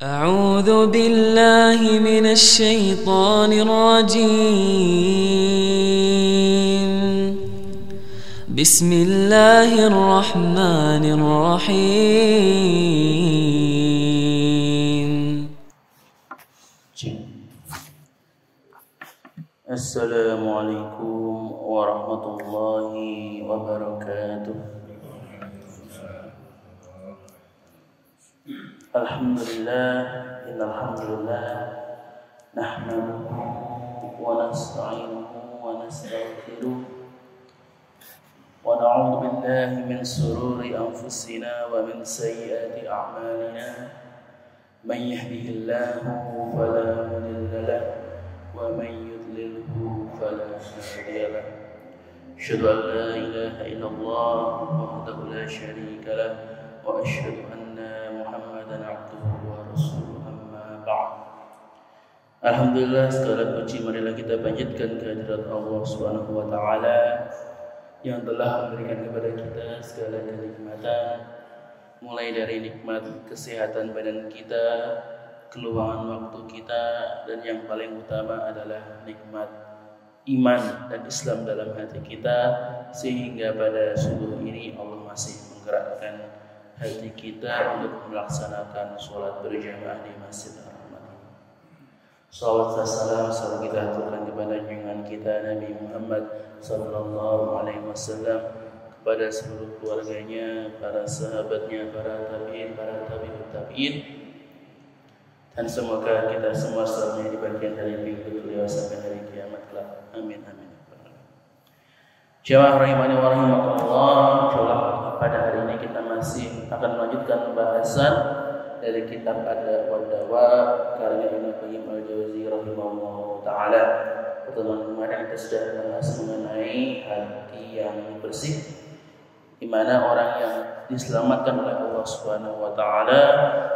أعوذ بالله من الشيطان الرجيم. بسم الله الرحمن الرحيم. السلام عليكم ورحمة الله وبركاته. Alhamdulillah, innalhamdulillah nahmaduhu wa nasta'inuhu wa nastaghfiruh wa na'udzu billahi min shururi anfusina wa min sayyiati a'malina. Man yahdihillahu fala mudilla lahu wa man yudlilhu fala hadiya lahu. Asyhadu an la ilaha illallah wahdahu la syarika lahu wa asyhadu Muhammadan abduhu wa rasuluhu, amma ba'd. Alhamdulillah, segala puji marilah kita panjatkan kehadirat Allah Subhanahu wa taala yang telah memberikan kepada kita segala kenikmatan, mulai dari nikmat kesehatan badan kita, keluangan waktu kita, dan yang paling utama adalah nikmat iman dan Islam dalam hati kita, sehingga pada subuh ini Allah masih menggerakkan hati kita untuk melaksanakan sholat berjamaah di Masjid Ar-Rahman. Salawat dan salam selalu kita aturkan kepada junjungan kita Nabi Muhammad sallallahu alaihi wasallam, kepada seluruh keluarganya, para sahabatnya, para tabi'in, para tabi'ut tabi'in, dan semoga kita semua selamanya di bagian dari pintu beliau sampai hari kiamat kelak. Amin amin. Jamaah rahimani wa rahimakumullah, insyaallah pada hari ini kita masih akan melanjutkan pembahasan dari kitab Ad-Da' wa Dawa karya Ibnu Qayyim al-Jauziyah rahimahullah taala. Pertemuan kemarin kita sudah bahas mengenai hati yang bersih, di mana orang yang diselamatkan oleh Allah Subhanahu wa taala,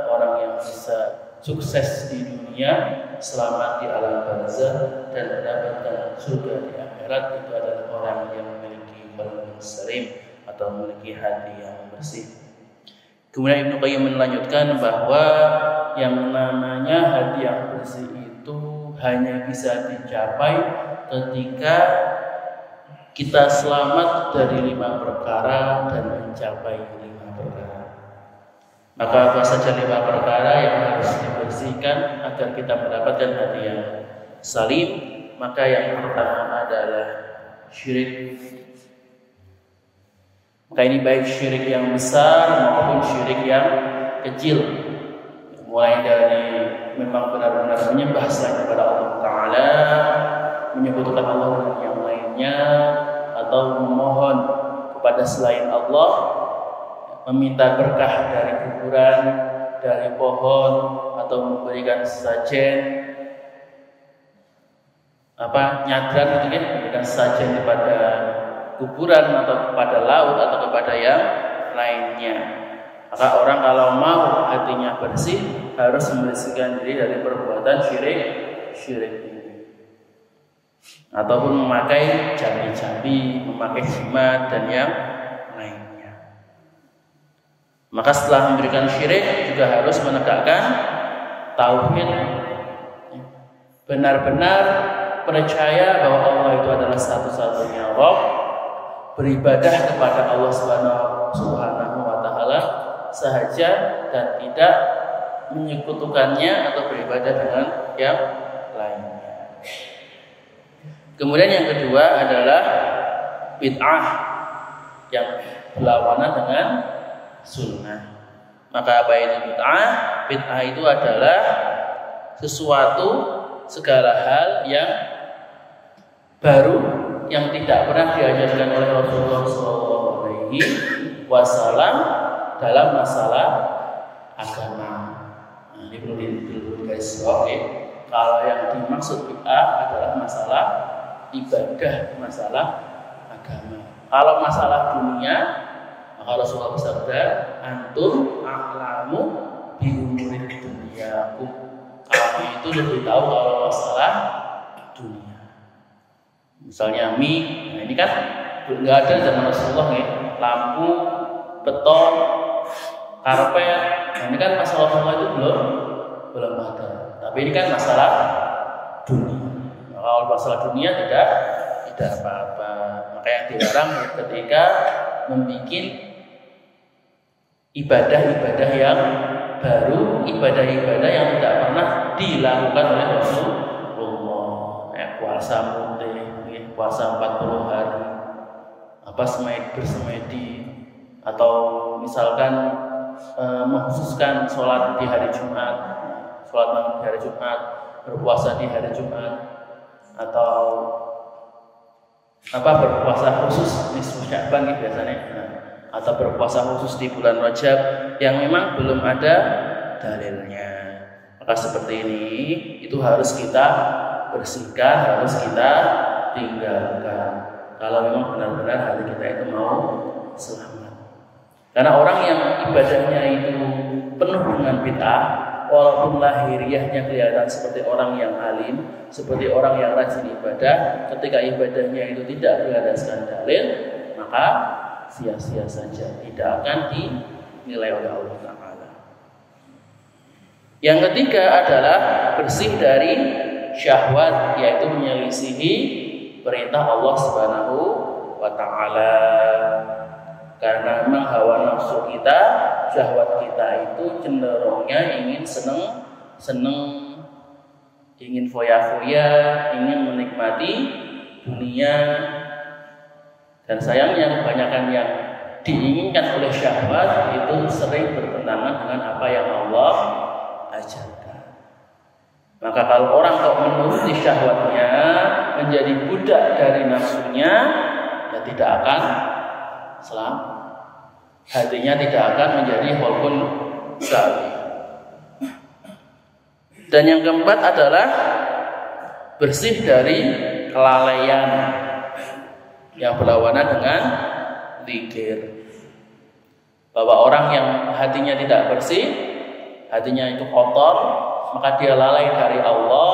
orang yang bisa sukses di dunia, selamat di alam barzakh, dan mendapatkan surga di akhirat, itu adalah orang yang memiliki qalbun salim atau memiliki hati yang bersih. Kemudian Ibnu Qayyim melanjutkan bahwa yang namanya hati yang bersih itu hanya bisa dicapai ketika kita selamat dari 5 perkara dan mencapai 5 perkara. Maka apa saja 5 perkara yang harus dibersihkan agar kita mendapatkan hati yang salim? Maka yang pertama adalah syirik. Maka ini baik syirik yang besar maupun syirik yang kecil. Mulai dari memang benar-benar menyembah selain kepada Allah Ta'ala, menyebutkan Allah dengan yang lainnya, atau memohon kepada selain Allah, meminta berkah dari kuburan, dari pohon, atau memberikan sesajen, nyadran gitu kan, memberikan sesajen kepada kuburan atau kepada laut atau kepada yang lainnya. Maka orang kalau mau hatinya bersih harus membersihkan diri dari perbuatan syirik ini, ataupun memakai jambi-jambi, memakai jimat dan yang lainnya. Maka setelah memberikan syirik juga harus menegakkan tauhid, benar-benar percaya bahwa Allah itu adalah satu-satunya Rabb, beribadah kepada Allah Subhanahu wa taala sahaja dan tidak menyekutukannya atau beribadah dengan yang lainnya. Kemudian yang kedua adalah bid'ah yang berlawanan dengan sunnah. Maka apa itu bid'ah? Bid'ah itu adalah sesuatu, segala hal yang baru yang tidak pernah diajarkan oleh Rasulullah SAW dalam masalah agama. Nah, ini perlu guys. Oke. Kalau yang dimaksud bid'ah adalah masalah ibadah, masalah agama. Kalau masalah dunia, maka Rasulullah bersabda, antum a'lamu bi umuri dunyakum. Kamu itu lebih tahu kalau masalah dunia. Misalnya mie, nah ini kan nggak ada zaman Rasulullah ya, lampu, beton, karpet. Nah, ini kan masalah Rasulullah itu belum belum ada. Tapi ini kan masalah dunia. Kalau masalah dunia tidak apa-apa. Maka yang dilarang ketika membuat ibadah-ibadah yang baru, ibadah-ibadah yang tidak pernah dilakukan oleh Rasulullah. Puasa mutih, puasa 40 hari, bersemedi, atau misalkan mengkhususkan sholat di hari Jumat, sholat malam di hari Jumat, berpuasa di hari Jumat, atau berpuasa khusus nisfu Sya'ban biasanya, atau berpuasa khusus di bulan Rajab yang memang belum ada dalilnya. Maka seperti ini itu harus kita bersihkan, harus kita tinggalkan. Kalau memang benar-benar hati kita itu mau selamat. Karena orang yang ibadahnya itu penuh dengan bid'ah, walaupun lahiriahnya kelihatan seperti orang yang alim, seperti orang yang rajin ibadah, ketika ibadahnya itu tidak berdasarkan dalil, maka sia-sia saja, tidak akan dinilai oleh Allah Ta'ala. Yang ketiga adalah bersih dari syahwat, yaitu menyelisihi perintah Allah Subhanahu wa Ta'ala. Karena memang hawa nafsu kita, syahwat kita itu cenderungnya ingin seneng, ingin foya-foya, ingin menikmati dunia. Dan sayangnya kebanyakan yang diinginkan oleh syahwat itu sering bertentangan dengan apa yang Allah ajarkan. Maka kalau orang kok menuruti syahwatnya, menjadi budak dari nafsunya, ya tidak akan selamat. Hatinya tidak akan menjadi qalbun salim. Dan yang keempat adalah bersih dari kelalaian yang berlawanan dengan zikir. Bahwa orang yang hatinya tidak bersih, hatinya itu kotor, maka dia lalai dari Allah,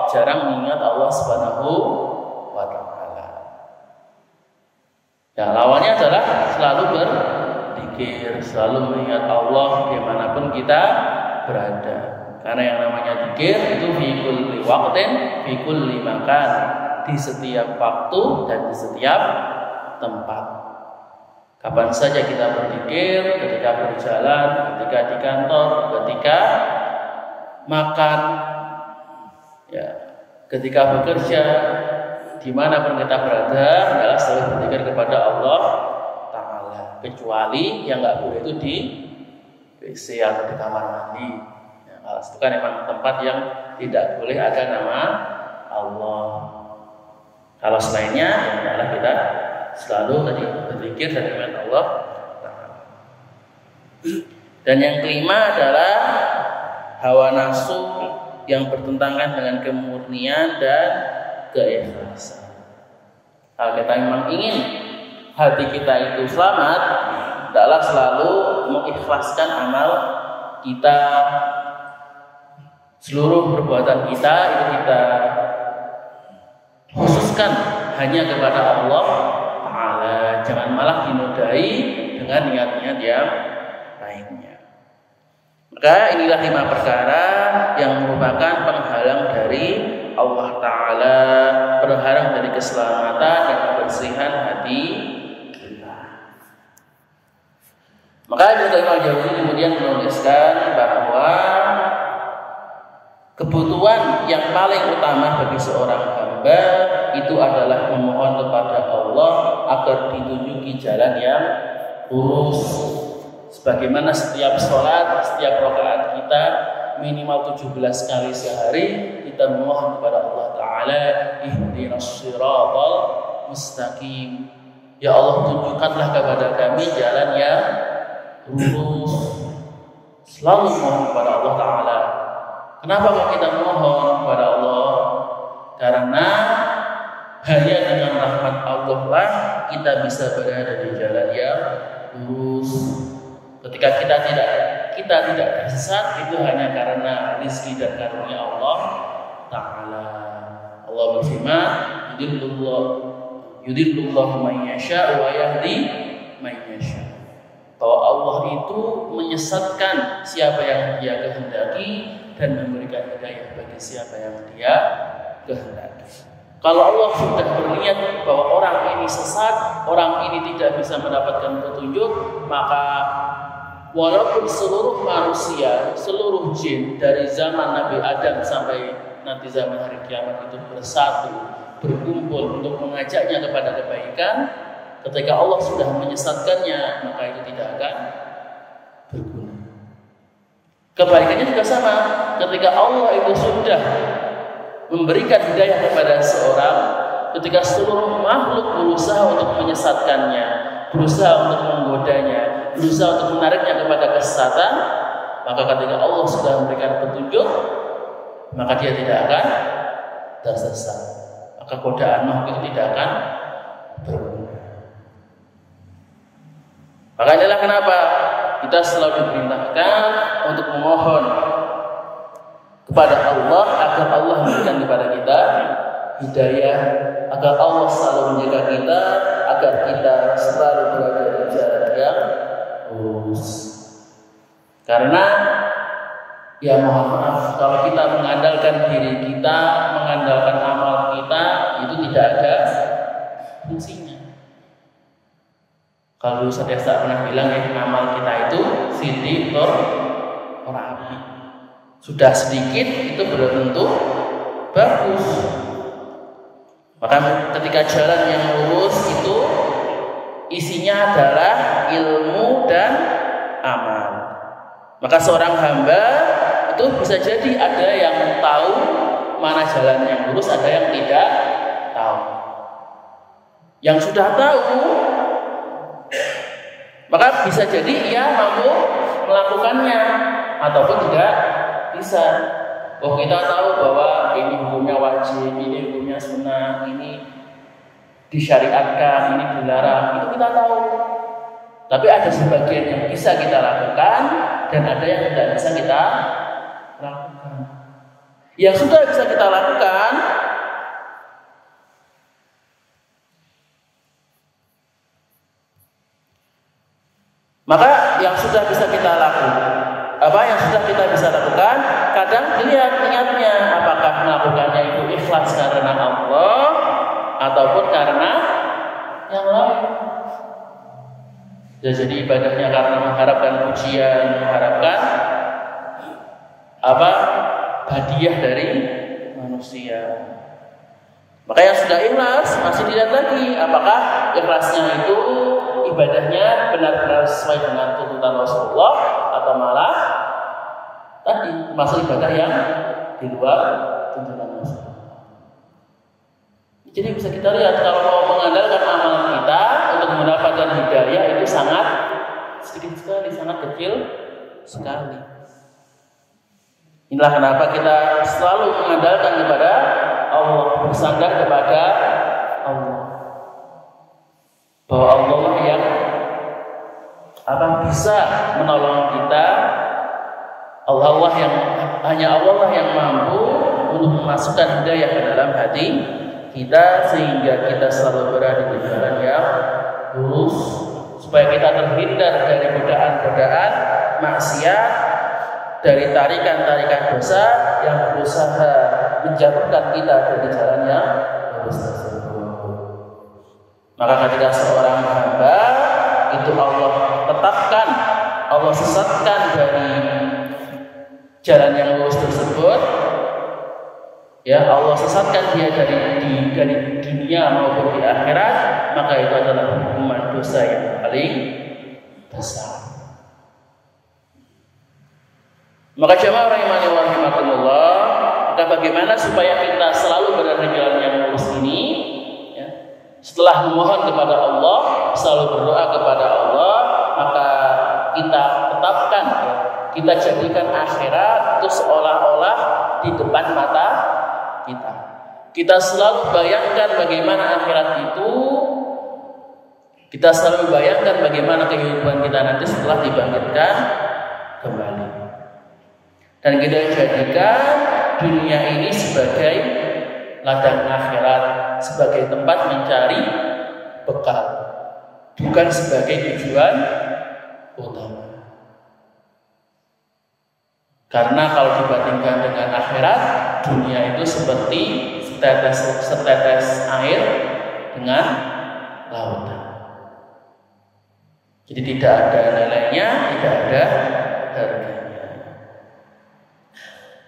jarang mengingat Allah Subhanahu wa Ta'ala. Ya, lawannya adalah selalu berzikir, selalu mengingat Allah dimanapun kita berada. Karena yang namanya zikir itu fi kulli waqtin, fi kulli makan, di setiap waktu dan di setiap tempat. Kapan saja kita berzikir, ketika berjalan, ketika di kantor, ketika makan, ya, ketika bekerja, dimanapun kita berada, adalah selalu berzikir kepada Allah Ta'ala. Kecuali yang nggak boleh itu di WC atau di kamar mandi. Ya, itu kan memang tempat yang tidak boleh ada nama Allah. Kalau selainnya, ya adalah kita selalu tadi berzikir dan mengingat Allah Ta'ala. Dan yang kelima adalah hawa nafsu yang bertentangan dengan kemurnian dan keikhlasan. Kalau kita memang ingin hati kita itu selamat, hendaklah selalu mengikhlaskan amal kita, seluruh perbuatan kita itu kita khususkan hanya kepada Allah Ta'ala. Jangan malah dinodai dengan niat-niat yang lainnya. Maka inilah 5 perkara yang merupakan penghalang dari Allah Ta'ala, penghalang dari keselamatan dan kebersihan hati kita. Maka Ibnu Qayyim al-Jauziyah kemudian menuliskan bahwa kebutuhan yang paling utama bagi seorang hamba itu adalah memohon kepada Allah agar ditunjuki jalan yang lurus. Sebagaimana setiap sholat, setiap rakaat kita minimal 17 kali sehari kita memohon kepada Allah Ta'ala, ihdinas siratal mustaqim. Ya Allah, tunjukkanlah kepada kami jalan yang lurus. Selalu mohon kepada Allah Ta'ala. Kenapa kok kita mohon kepada Allah? Karena hanya dengan rahmat Allah lah kita bisa berada di jalan yang lurus. Ketika kita tidak tersesat, itu hanya karena rezeki dan karunia Allah Ta'ala. Allah berfirman, yudillullahu man yasha wa yahdi man yasha. bahwa Allah itu menyesatkan siapa yang Dia kehendaki dan memberikan hidayah bagi siapa yang Dia kehendaki. Kalau Allah sudah berniat bahwa orang ini sesat, orang ini tidak bisa mendapatkan petunjuk, maka walaupun seluruh manusia, seluruh jin dari zaman Nabi Adam sampai nanti zaman hari kiamat itu bersatu, berkumpul untuk mengajaknya kepada kebaikan, ketika Allah sudah menyesatkannya, maka itu tidak akan berguna. Kebaikannya juga sama. Ketika Allah itu sudah memberikan hidayah kepada seorang, ketika seluruh makhluk berusaha untuk menyesatkannya, berusaha untuk menggodanya, berusaha untuk menariknya kepada kesesatan, maka ketika Allah sudah memberikan petunjuk, maka dia tidak akan tersesat. Maka godaan makhluk itu tidak akan berguna. Maka inilah kenapa kita selalu diperintahkan untuk memohon kepada Allah agar Allah memberikan kepada kita hidayah, agar Allah selalu menjaga kita, agar kita selalu berada di jalan yang lurus. Karena ya mohon maaf, kalau kita mengandalkan diri kita, mengandalkan amal kita, itu tidak ada fungsinya. Kalau saya pernah bilang ya, amal kita itu sithik ora api. Sudah sedikit itu belum tentu bagus. Maka ketika jalan yang lurus itu isinya adalah ilmu dan amal. Maka seorang hamba itu bisa jadi ada yang tahu mana jalan yang lurus, ada yang tidak tahu. Yang sudah tahu, maka bisa jadi ia mampu melakukannya ataupun tidak bisa. Oh, kita tahu bahwa ini hukumnya wajib, ini hukumnya sunnah, ini disyariatkan, ini dilarang, itu kita tahu. Tapi ada sebagian yang bisa kita lakukan dan ada yang tidak bisa kita lakukan. Yang sudah bisa kita lakukan, maka yang sudah bisa kita lakukan, yang sudah kita bisa lakukan, kadang dilihat niatnya, apakah melakukannya itu ikhlas karena Allah ataupun karena yang lain. Ya, jadi ibadahnya karena mengharapkan pujian, mengharapkan hadiah dari manusia. Maka yang sudah ikhlas masih dilihat lagi, apakah ikhlasnya itu ibadahnya benar-benar sesuai dengan tuntutan Rasulullah atau malah tadi masuk ibadah yang di luar tuntunan Rasulullah. Jadi bisa kita lihat kalau mau mengandalkan amal kita untuk mendapatkan hidayah itu sangat sedikit sekali, sangat kecil sekali. Inilah kenapa kita selalu mengandalkan kepada Allah, bersandar kepada Allah, bahwa Allah yang bisa menolong kita. Allah yang hanya Allah yang mampu untuk memasukkan hidayah ke dalam hati kita sehingga kita selalu berada di jalan yang lurus, supaya kita terhindar dari godaan-godaan maksiat, dari tarikan-tarikan dosa yang berusaha menjatuhkan kita dari jalan yang lurus tersebut. Maka ketika seorang hamba itu Allah tetapkan, Allah sesatkan dari jalan yang lurus tersebut, ya Allah sesatkan dia dari dunia maupun di akhirat, maka itu adalah hukuman dosa yang paling besar. Maka jemaah rahimani wa rahimakumullah, maka bagaimana supaya kita selalu berada di jalan yang lurus ini? Ya, setelah memohon kepada Allah, selalu berdoa kepada Allah, maka kita tetapkan, kita jadikan akhirat itu seolah-olah di depan mata kita. Kita selalu bayangkan bagaimana akhirat itu, kita selalu bayangkan bagaimana kehidupan kita nanti setelah dibangkitkan kembali. Dan kita jadikan dunia ini sebagai ladang akhirat, sebagai tempat mencari bekal, bukan sebagai tujuan utama. Karena kalau dibandingkan dengan akhirat, dunia itu seperti setetes air dengan lautan. Jadi tidak ada nilainya, tidak ada harganya.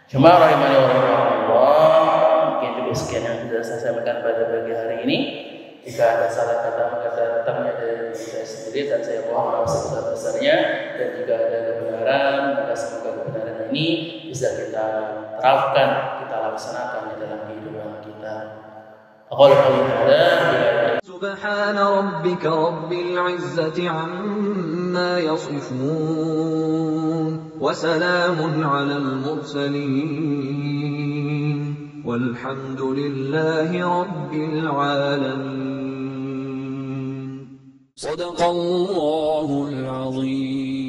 Jemaah rahimani wa rahimakumullah, mungkin cukup sekian yang bisa saya sampaikan pada pagi hari ini. Jika ada salah kata maka datangnya dari diri saya sendiri dan saya mohon maaf sebesar-besarnya. Dan jika ada kebenaran, maka semoga kebenaran ini bisa kita terapkan, kita laksanakan di dalam kehidupan kita. Aqulu qouli hadza Subhana rabbika rabbil izzati amma yasifun wa salamun 'alal mursalin walhamdulillahi rabbil alamin. Shadaqallahul 'azim.